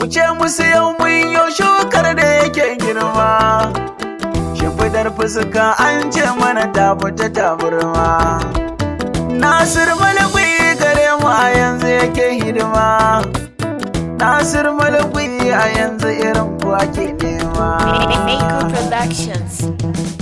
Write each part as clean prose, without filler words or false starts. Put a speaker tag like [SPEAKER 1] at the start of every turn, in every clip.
[SPEAKER 1] ku ce musu yau mun yau shukar da yake girma. Shimfidar fuska an ce mana ta fita taburma. Nasir Malakwi gare mu a yanzu yake hidima. Nasir Malakwi a yanzu irin ku ake nema.
[SPEAKER 2] Meko Productions.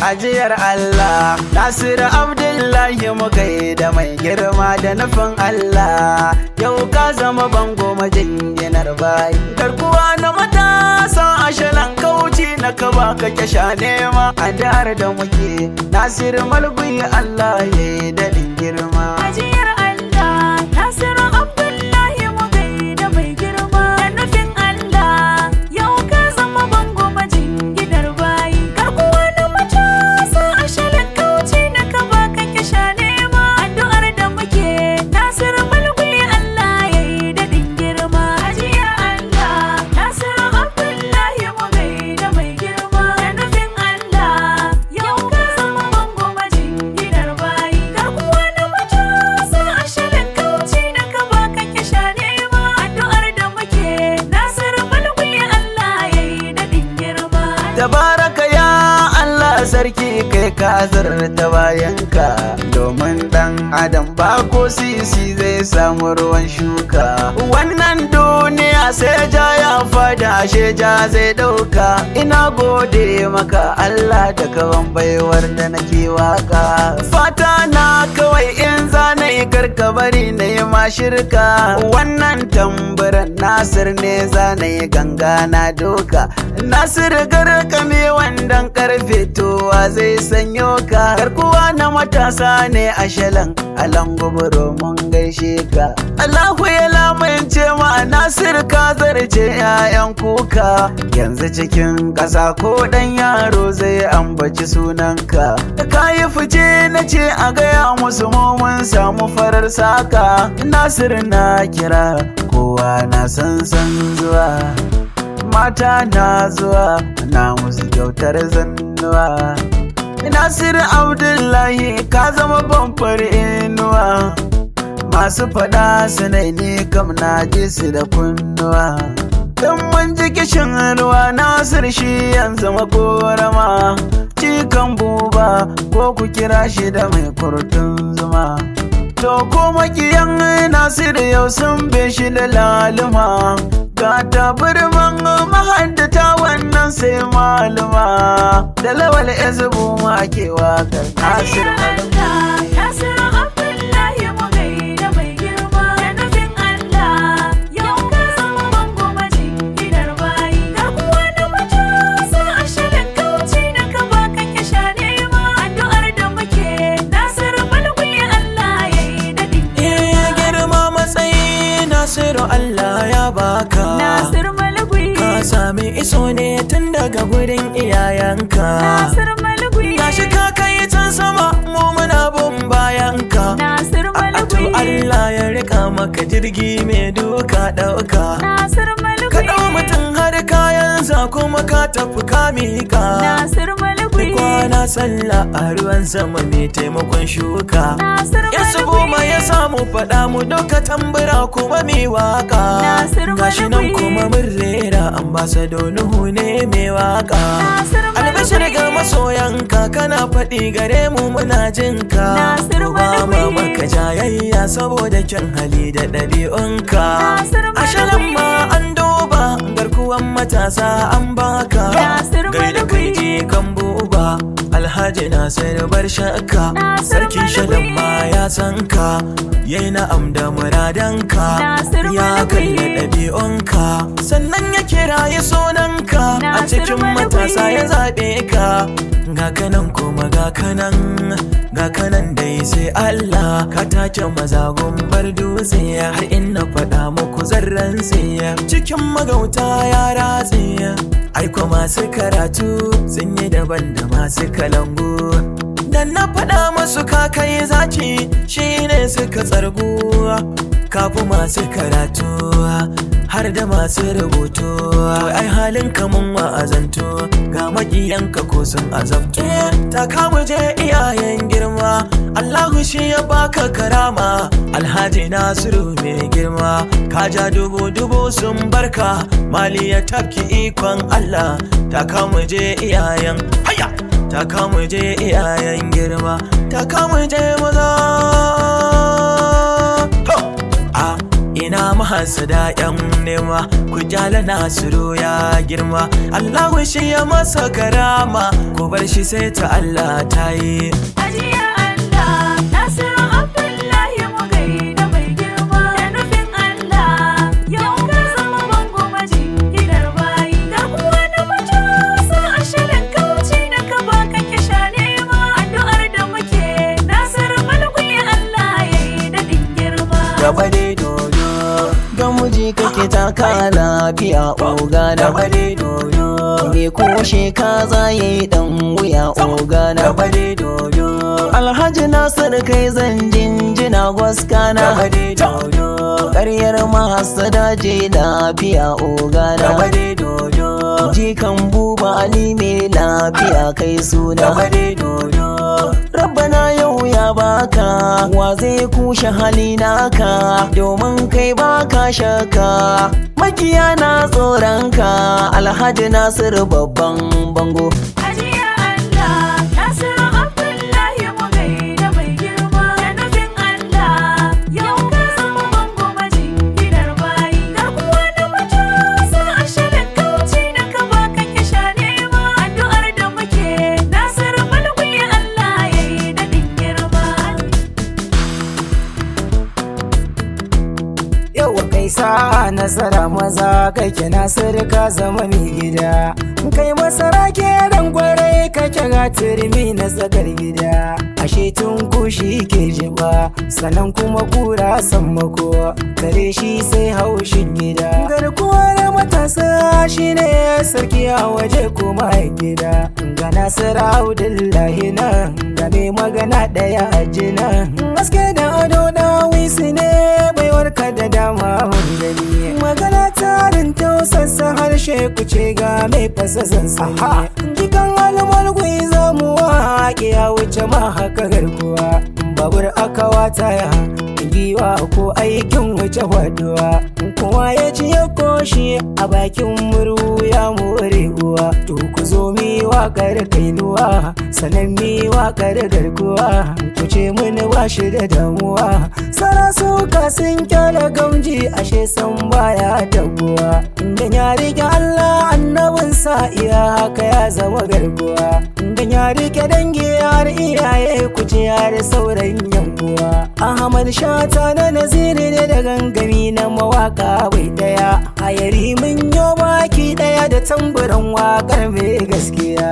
[SPEAKER 1] Ajiyar Allah, Nasiru Abdullahi muka yi da mai girma da nufin Allah. Yau ka zama bango majinginar bayi. Garkuwa na matasa ashalan kauci na kaba kake sha nema. Addu'ar da muke Nasiru Malakwi Allah ya yi daɗin girma.
[SPEAKER 2] Ajiyar Allah, Nasiru Abdullahi muka yi da mai girma da nufin Allah. Yau ka zama bango majinginar bayi. Garkuwa na matasa ashalan kauci na kaba kake sha nema. Addu'ar da muke Nasiru Malakwi Allah ya yi daɗin girma. Ajiyar Allah, Nasiru Abdullahi muka yi da mai girma da nufin Allah. Yau ka zama bango majinginar bayi. Garkuwa na matasa ashalan kauci na kaba kake sha nema. Addu'ar da muke Nasiru Malakwi Allah ya yi daɗin girma.
[SPEAKER 1] Tabaraka ya Allah sarki kai ka zarta bayanka, domin dan adam ba ko sisi zai samu ruwan shuka. Wannan duniya sai ja ya fada ashe ja zai dauka. Ina gode maka Allah da kawan baiwar da nake waka. Fata na kawai in zana karka bari na yi ma shirka. Wannan tamburan Nasir ne zana yi ganga na doka. Nasir garkame wandan karfe towa zai sanyo ka. Garkuwa na matasa ne a shalan alan guburo mun gaishe ka. Allahu ya lamunce ma Nasir ka zarce 'ya'yan kuka. Yanzu cikin ƙasa ko ɗan yaro zai ambaci sunanka. Da kayi fice na ce a gaya musu mu mun samu farar saka. Nasir na kira kowa na san zuwa. Mata na zuwa na musu kyautar zannuwa. Nasiru Abdullahi ka zama bamfar inuwa. Masu faɗa sanai ne kam na ji su da kunnuwa. Dan mun ji kishin ruwa Nasir shi yanzu makorama. Cikan buba ko ku kira shi da mai kurtun zuma. To ko makiyan Nasiru yau sun be shi da laluma. Ga taburman mahaddata wannan sai maluma. Da lawal ezubu ma ke wakar Nasir
[SPEAKER 2] Allah, Nasiru Abdullahi muka yi da mai girma da nufin Allah. Yau ka zama bango majinginar bayi. Garkuwa na matasa ashalan kauci na kaba kake sha nema. Addu'ar da muke Nasiru Malakwi Allah ya yi daɗin girma.
[SPEAKER 3] Girma matsayi Nasiru Allah ya baka.
[SPEAKER 2] Nasiru Malakwi,
[SPEAKER 3] Ka sami iso ne tun daga gurin iyayenka.
[SPEAKER 2] Nasiru Malakwi,
[SPEAKER 3] Gashi ka kai can sama mu muna bin bayanka.
[SPEAKER 2] Nasiru
[SPEAKER 3] To
[SPEAKER 2] Malakwi,
[SPEAKER 3] Allah ya rika maka jirgi mai duka ɗauka.
[SPEAKER 2] Nasiru
[SPEAKER 3] Ka
[SPEAKER 2] Malakwi,
[SPEAKER 3] ɗau mutum har kayansa kuma ka tafi ka miƙa.
[SPEAKER 2] Nasiru Malakwi,
[SPEAKER 3] Kwana sallah a ruwan sama mai taimakon shuka.
[SPEAKER 2] Nasiru
[SPEAKER 3] Yasu
[SPEAKER 2] Malakwi,
[SPEAKER 3] goma ya samu faɗa mu duka tambura kuma mai waka.
[SPEAKER 2] Nasiru
[SPEAKER 3] Gashi nan
[SPEAKER 2] Malakwi,
[SPEAKER 3] kuma mun rera ambasado Nuhu ne mai waka.
[SPEAKER 2] Nasiru
[SPEAKER 3] Albashir
[SPEAKER 2] Malakwi,
[SPEAKER 3] ga masoyanka kana faɗi gare mu muna jinka.
[SPEAKER 2] Nasiru
[SPEAKER 3] Ba ma
[SPEAKER 2] Malakwi,
[SPEAKER 3] maka jayayya saboda kyan hali da ɗabi'unka.
[SPEAKER 2] Nasiru
[SPEAKER 3] Ashalan ma
[SPEAKER 2] Malakwi,
[SPEAKER 3] an duba garkuwan matasa an baka.
[SPEAKER 2] Nasiru
[SPEAKER 3] Gaida kai
[SPEAKER 2] Malakwi,
[SPEAKER 3] je kan buba Alhaji Nasiru bar shakka.
[SPEAKER 2] Nasiru
[SPEAKER 3] Sarkin shalan
[SPEAKER 2] Malakwi,
[SPEAKER 3] ma ya san ka. Yayi na'am da muradanka.
[SPEAKER 2] Nasiru
[SPEAKER 3] Ya
[SPEAKER 2] Malakwi,
[SPEAKER 3] kalla ɗabi'unka. Sannan ya kirayi sunanka. A
[SPEAKER 2] Nasiru
[SPEAKER 3] cikin
[SPEAKER 2] Malakwi,
[SPEAKER 3] matasa ya zaɓe ka. Ga kanan kuma ga kanan dai sai Allah. Ka take mazagun bar dutse har inna faɗa muku zarran tsiya. Cikin magauta ya ratse. Aiko masu karatu sun yi daban da masu kalangu. Dan na faɗa masu kakai zaki shine suka tsargu. Kafu masu karatu har da masu rubutu. Ai halin kamun wa'azantu ga maƙiyanka ko sun azabtu. Ta kama je iyayen girma, Allahu shi ya baka karama. Alhaji Nasiru mai girma, ka ja dubu sun barka. Mali ya tafki ikon Allah, ta kama je iyayen haya, ta kama je iyayen girma, ta kama je maza. Ina mahasada yan nema, ku jala Nasiru ya girma. Allahu shi ya masa karama, ku bar shi sai ta Allah ta yi.
[SPEAKER 2] Ajiya Allah, Nasiru Abdullahi mu gaida mai girma. Da nufin Allah, yau ka zama bango majinginar bayi. Ga kuwa na matasa a shirin kauci da ka ba kake sha nema. Addu'ar da muke, Nasiru Malgui Allah ya yi daɗin girma.
[SPEAKER 1] Gaba dai dodo, ga muji kake taka lafiya ogana. Gaba dai dodo, me koshe ka zaye dan wuya ogana. Gaba dai dodo, Alhaji Nasir kai zan jinjina gwaskana. Gaba dai dodo, ƙaryar mahasada je lafiya ogana. Gaba dai dodo, jikan Buba Ali mai lafiya kai suna. Gaba dai dodo, Rabbana yau ya baka, wa zai kushe hali naka, domin kai baka shaka. Makiya na tsoronka, Alhaji Nasiru babban bango.
[SPEAKER 2] Ajiya Allah, Nasiru Abdullahi mu gaida mai girma. Da nufin Allah, yau ka zama bango majinginar bayi. Ga kuwa na matasa a shirin kauci da ka ba kake sha nema. Addu'ar da muke, Nasiru Malgui Allah ya yi daɗin girma.
[SPEAKER 4] Yawa kai sa'a nasara maza kake Nasiru ka zama mai gida. Kai masara ke dan gwarai kake ga turmi na tsakar gida. Ashe tun kushi ke jiba, sannan kuma kura sammako. Kare shi sai haushin gida. Garkuwa na matasa shine sarki a waje kuma a gida. Ga Nasiru Abdullahi nan, ga mai magana ɗaya a jina. Haske da ado da wisi ne baiwarka da dama gani. Magana tarin tausasa harshe kuce ga mai fasa sansani. Jikan almalgui zamu waƙe ya wuce ma haka garkuwa. Babur aka wataya, giwa ko aikin wuce faduwa. Kowa ya ci ya koshi a bakin murhu ya more uwa. To ku zo mi waƙar kainuwa, sanan mi waƙar garkuwa. Ku ce mini ba shi da damuwa, sara suka sun kyala gamji ashe san baya taguwa. Inda ya rike Allah annabinsa iya haka ya zama garkuwa. Inda ya rike dangi har iyaye ku ce har sauran yankuwa. Ahmad Shata na Naziri ne da gangami na mawaka bai daya. Hayari mun yo baki daya da tamburan wakar mai gaskiya.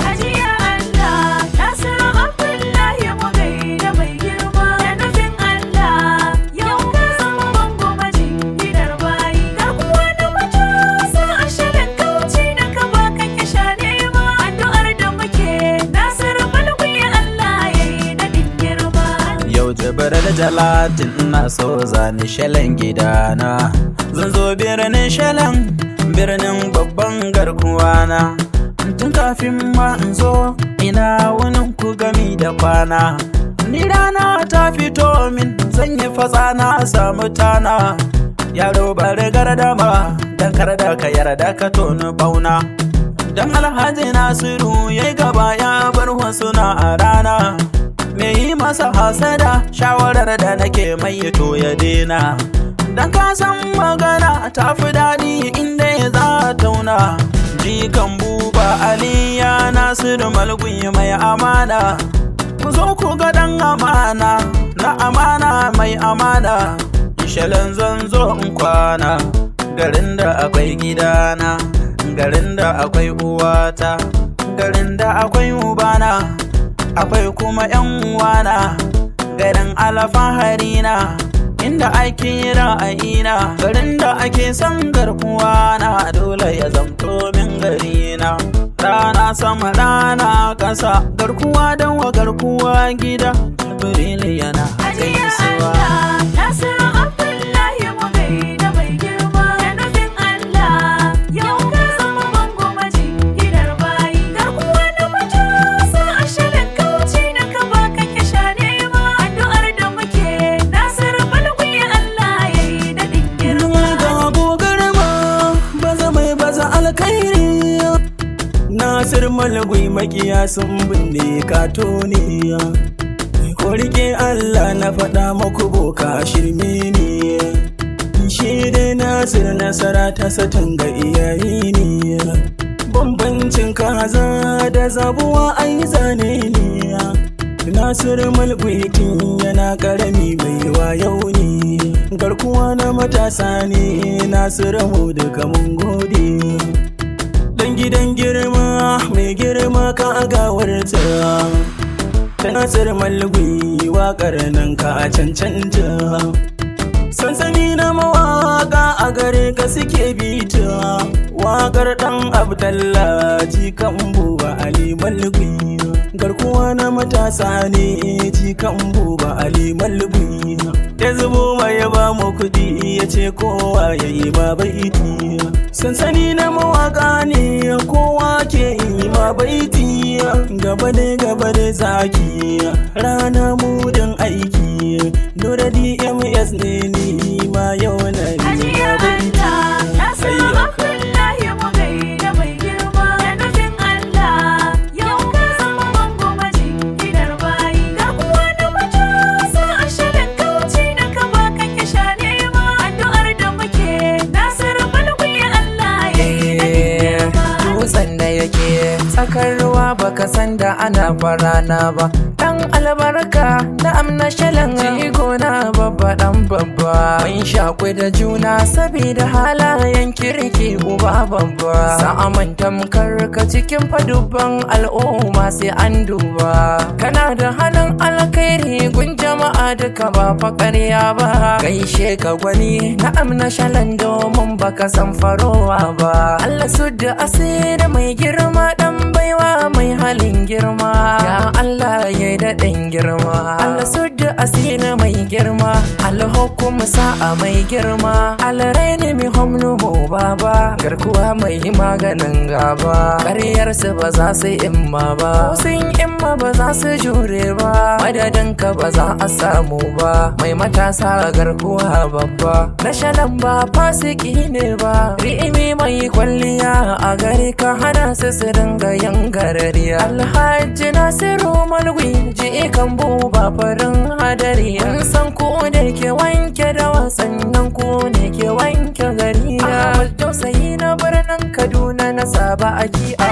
[SPEAKER 2] Ajiya Allah, Nasiru Abdullahi mu gaida mai girma. Da nufin Allah, yau ka zama bango majinginar bayi. Ga kuwa na matasa a shirin kauci da ka ba kake sha nema. Addu'ar da muke, Nasiru Malgui Allah ya yi daɗin girma.
[SPEAKER 1] Yau jabar da Talatin ina so zani shalan gidana. Zan zo birnin shalan, birnin babban garkuwana. Tun kafin ma in zo, ina wunin ku gami da kwana. Ni rana ta fito min, zan yi fatsana samu tana. Yaro bari gardama, dan kar da ka yarda ka tonu bauna. Dan Alhaji Nasiru yayi gaba ya bar wasu na a rana. Me yi masa hasada, shawarar da nake mai to ya dena. Dan ka san magana ta fi daɗi inda ya za tauna. Jikan Buba Ali ya Nasiru Malgui mai amana. Ku zo ku ga dan amana, na amana mai amana. Shalan zan zo in kwana, garin da akwai gidana, garin da akwai uwata, garin da akwai ubana, akwai kuma yan uwana, garin alfaharina, inda ake ra'ayina, garin da ake son garkuwa na, dole ya zamto min garina. Rana sama rana ƙasa, garkuwa don wa garkuwa gida, Jibril yana gaisuwa.
[SPEAKER 2] Nasiru Abdullahi mu gaida mai girma.
[SPEAKER 4] Nasir Malgui makiya sun binne katoniya. Ko rike Allah na faɗa muku boka shirme ne. Shi dai Nasir nasara ta satan ga iyaye ne. Bambancin kaza da zabuwa ai zane ne. Nasir Malgui tun yana karami mai wayo ne. Garkuwa na matasa ne Nasir mu duka mun gode. Dan gidan girma mai girma ka gawarta. Nasir Malgui waƙar nan ka cancanta. Sansani na mawaƙa a gare ka suke bita. Waƙar ɗan Abdallah jikan Buba Ali Malgui. Garkuwa na matasa ne jikan Buba Ali Malgui. Ya zubo mai ya ba mu kuɗi ya ce kowa ya yi ma baiti. Sansani na mawaƙa ne kowa ke yi ma baiti. Gaba da zaki rana mudin aiki. Nura DMS ne ni ma yau na yi ma baiti.
[SPEAKER 5] Tsakar ruwa baka san da ana farana ba. Dan albarka na amna shalan jigo na babba dan babba. Mun shaƙu da juna saboda halayen kirki uba babba. Sa'aman tamkar ka cikin fadubban al'umma sai an duba. Kana da halin alkhairi gun jama'a duka ba fa ƙarya ba. Gaishe ka gwani na amna shalan domin baka san farowa ba. Allah sudda asiri mai girma dan baiwa mai halin girma. Ya Allah ya daɗin girma. Allah sudda asiri mai girma. Allah hukum sa'a mai girma. Allah raini mi homnu mu baba. Garkuwa mai maganin gaba. Ƙaryarsu ba za su imma ba. Sun imma ba za su jure ba. Madadin ka ba za a samu ba. Mai matasa garkuwa babba. Rashalan ba fasiki ne ba. Ri'imi mai kwalliya a gari ka hana su su dinga yin garariya. Alhaji Nasiru Malgui ji kan Buba farin hadari. An san ku ne ke wanke da wasannan ku ne ke wanke gari. Ahmad Tausayi na birnin Kaduna na saba aki a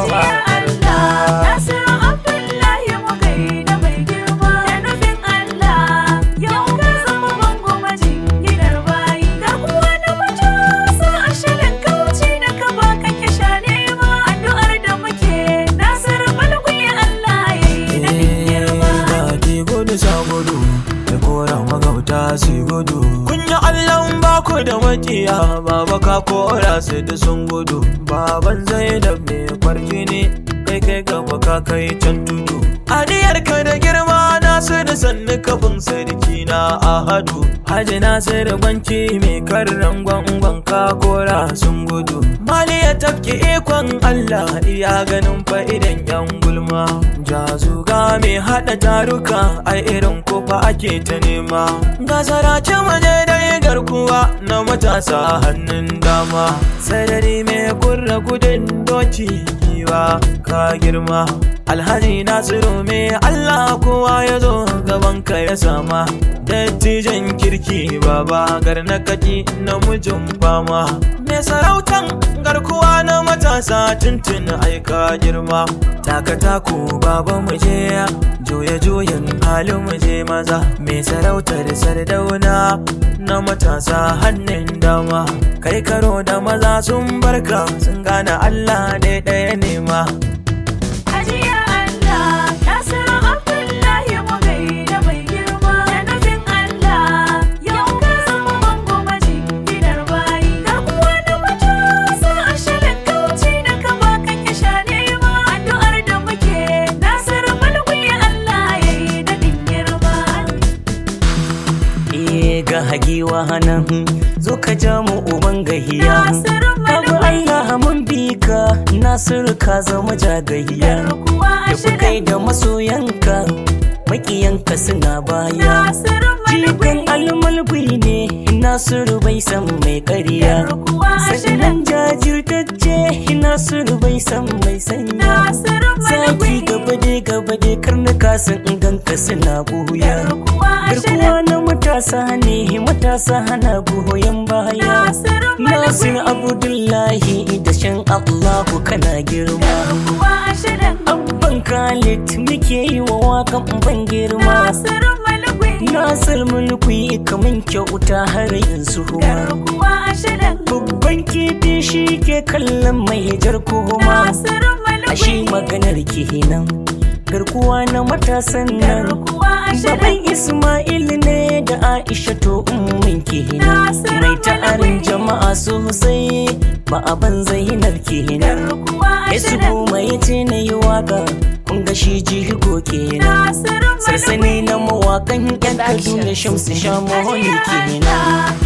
[SPEAKER 3] Kunya Allahn baku da makiya baba ka kora su da sun gudu. Baban Zainab mai kwarki ne kai gaba ka kai can tudu. Aniyarka da girma nasu da sannu kafin sarki na Ahadu. Haji nasu da banki mai karran gwangwan ka kora sun gudu. Mali ya tafki ikon Allah iya ganin fa'idan yan gulma. Jazuga mai haɗa taruka a irin kofa ake ta nema. Gasara ce waje dai garkuwa na matasa hannun dama. Sarari mai kurra gudun doki giwa ka girma. Alhaji Nasiru mai Allah kowa ya zo gaban ka ya sama. Dattijan kirki baba garnakaki namijin fama. Mai sarautan garkuwa na matasa tuntun aika girma. Taka taku baba muje juye-juyen halin muje maza. Mai sarautar sardauna na matasa hannun dama. Kai karo da maza sun barka sun gane Allah ɗaya nema.
[SPEAKER 5] Ga hagiwa hanan zo ka ja mu uban gahiya. Abu Allah mun bi ka Nasiru ka zama jagahiya. Da ku kai da masoyanka makiyanka suna baya. Jikan almalgui ne Nasiru bai san mai ƙarya. Sannan jajirtacce
[SPEAKER 4] Nasiru bai san mai sanya
[SPEAKER 2] Nasiru
[SPEAKER 4] zaki gaba dai karnuka sun ganka suna buya garkuwa na matasa ne matasa hana goyon baya Nasir Abdullahi da shan Allahu kana girma abban Khalid muke yi wa wakan ban girma Nasir mulki kaman kyauta har yanzu babban kifi shi ke kallon mai jar kuma ashe maganar kenan garkuwa na matasan nan baban Ismail ne da Aisha to ummin kenan mai ta'arin jama'a sosai ba aban Zainab kenan yasu kuma yace na yi waka kun ga shi jigo kenan sarsani na mawakan yan Kaduna Shamsu Shamoni kenan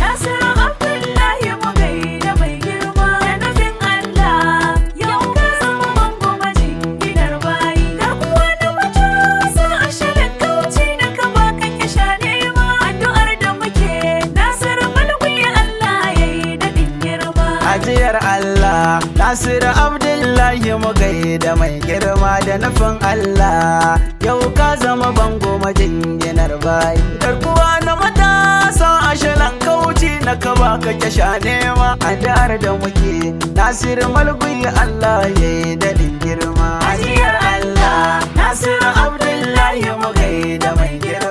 [SPEAKER 1] ajiyar Allah Nasiru Abdullahi mu gaida mai girma da nufin Allah yau ka zama bango majinginar bayi garkuwa na matasa ashirin kauci na kaba kake sha nema addu'ar da muke Nasiru malgui Allah ya yi daɗin girma ajiyar Allah Nasiru Abdullahi mu gaida mai girma